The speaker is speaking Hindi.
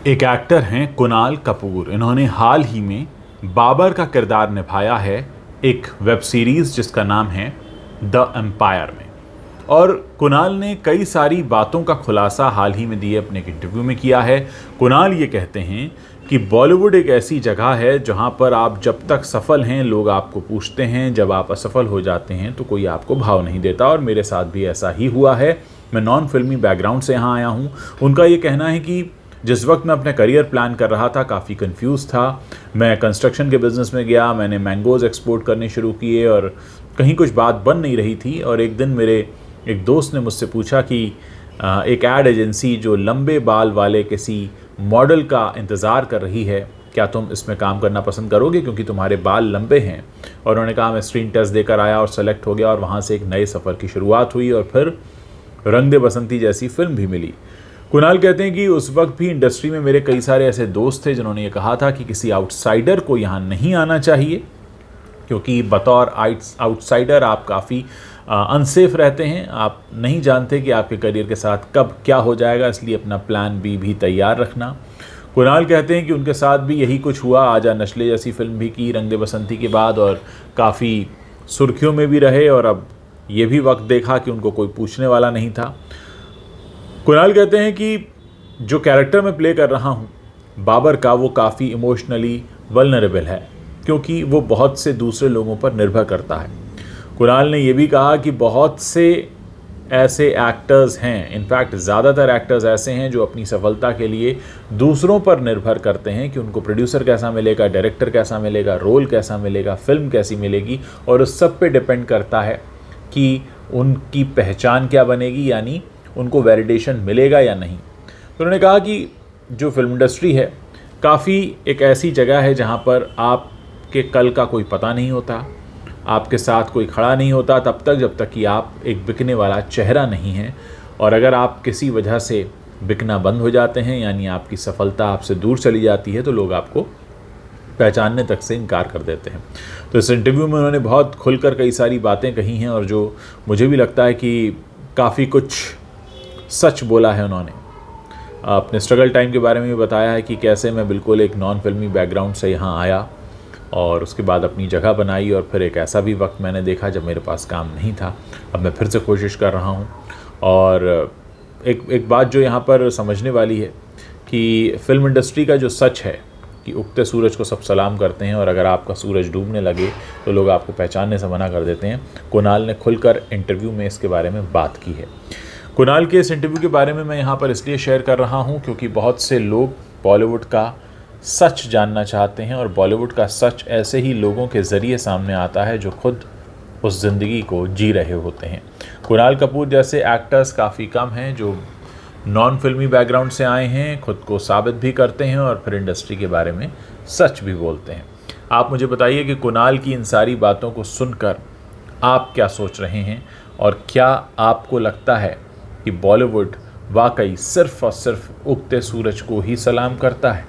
एक एक्टर हैं कुणाल कपूर। इन्होंने हाल ही में बाबर का किरदार निभाया है एक वेब सीरीज़ जिसका नाम है द एम्पायर में। और कुणाल ने कई सारी बातों का खुलासा हाल ही में दिए अपने एक इंटरव्यू में किया है। कुणाल ये कहते हैं कि बॉलीवुड एक ऐसी जगह है जहां पर आप जब तक सफल हैं लोग आपको पूछते हैं, जब आप असफल हो जाते हैं तो कोई आपको भाव नहीं देता, और मेरे साथ भी ऐसा ही हुआ है। मैं नॉन फिल्मी बैकग्राउंड से यहाँ आया हूँ। उनका ये कहना है कि जिस वक्त मैं अपना करियर प्लान कर रहा था काफ़ी कंफ्यूज था। मैं कंस्ट्रक्शन के बिज़नेस में गया, मैंने मैंगोज़ एक्सपोर्ट करने शुरू किए और कहीं कुछ बात बन नहीं रही थी। और एक दिन मेरे एक दोस्त ने मुझसे पूछा कि एक एड एजेंसी जो लंबे बाल वाले किसी मॉडल का इंतज़ार कर रही है, क्या तुम इसमें काम करना पसंद करोगे क्योंकि तुम्हारे बाल लंबे हैं। और उन्होंने कहा, मैं स्क्रीन टेस्ट देकर आया और सेलेक्ट हो गया, और वहाँ से एक नए सफ़र की शुरुआत हुई और फिर रंग दे बसंती जैसी फिल्म भी मिली। कुणाल कहते हैं कि उस वक्त भी इंडस्ट्री में मेरे कई सारे ऐसे दोस्त थे जिन्होंने ये कहा था कि किसी आउटसाइडर को यहाँ नहीं आना चाहिए, क्योंकि बतौर आउटसाइडर आप काफ़ी अनसेफ रहते हैं। आप नहीं जानते कि आपके करियर के साथ कब क्या हो जाएगा, इसलिए अपना प्लान बी भी तैयार रखना। कुणाल कहते हैं कि उनके साथ भी यही कुछ हुआ। आजा नस्ले जैसी फिल्म भी की रंग दे बसंती के बाद और काफ़ी सुर्खियों में भी रहे, और अब ये भी वक्त देखा कि उनको कोई पूछने वाला नहीं था। कुणाल कहते हैं कि जो कैरेक्टर मैं प्ले कर रहा हूँ बाबर का, वो काफ़ी इमोशनली वल्नरेबल है क्योंकि वो बहुत से दूसरे लोगों पर निर्भर करता है। कुणाल ने यह भी कहा कि बहुत से ऐसे एक्टर्स हैं, इनफैक्ट ज़्यादातर एक्टर्स ऐसे हैं जो अपनी सफलता के लिए दूसरों पर निर्भर करते हैं कि उनको प्रोड्यूसर कैसा मिलेगा, डायरेक्टर कैसा मिलेगा, रोल कैसा मिलेगा, फिल्म कैसी मिलेगी, और उस सब पे डिपेंड करता है कि उनकी पहचान क्या बनेगी, यानी उनको वैलिडेशन मिलेगा या नहीं। तो उन्होंने कहा कि जो फिल्म इंडस्ट्री है काफ़ी एक ऐसी जगह है जहाँ पर आपके कल का कोई पता नहीं होता, आपके साथ कोई खड़ा नहीं होता तब तक जब तक कि आप एक बिकने वाला चेहरा नहीं हैं। और अगर आप किसी वजह से बिकना बंद हो जाते हैं, यानी आपकी सफलता आपसे दूर चली जाती है, तो लोग आपको पहचानने तक से इनकार कर देते हैं। तो इस इंटरव्यू में उन्होंने बहुत खुलकर कई सारी बातें कही हैं, और जो मुझे भी लगता है कि काफ़ी कुछ सच बोला है। उन्होंने अपने स्ट्रगल टाइम के बारे में भी बताया है कि कैसे मैं बिल्कुल एक नॉन फिल्मी बैकग्राउंड से यहाँ आया और उसके बाद अपनी जगह बनाई, और फिर एक ऐसा भी वक्त मैंने देखा जब मेरे पास काम नहीं था। अब मैं फिर से कोशिश कर रहा हूँ। और एक बात जो यहाँ पर समझने वाली है कि फ़िल्म इंडस्ट्री का जो सच है कि उगते सूरज को सब सलाम करते हैं, और अगर आपका सूरज डूबने लगे तो लोग आपको पहचानने से मना कर देते हैं। कुणाल ने खुलकर इंटरव्यू में इसके बारे में बात की है। कुणाल के इस इंटरव्यू के बारे में मैं यहाँ पर इसलिए शेयर कर रहा हूँ क्योंकि बहुत से लोग बॉलीवुड का सच जानना चाहते हैं, और बॉलीवुड का सच ऐसे ही लोगों के ज़रिए सामने आता है जो खुद उस ज़िंदगी को जी रहे होते हैं। कुणाल कपूर जैसे एक्टर्स काफ़ी कम हैं जो नॉन फिल्मी बैकग्राउंड से आए हैं, खुद को साबित भी करते हैं और फिर इंडस्ट्री के बारे में सच भी बोलते हैं। आप मुझे बताइए कि कुणाल की इन सारी बातों को सुनकर आप क्या सोच रहे हैं, और क्या आपको लगता है कि बॉलीवुड वाकई सिर्फ़ और सिर्फ उगते सूरज को ही सलाम करता है।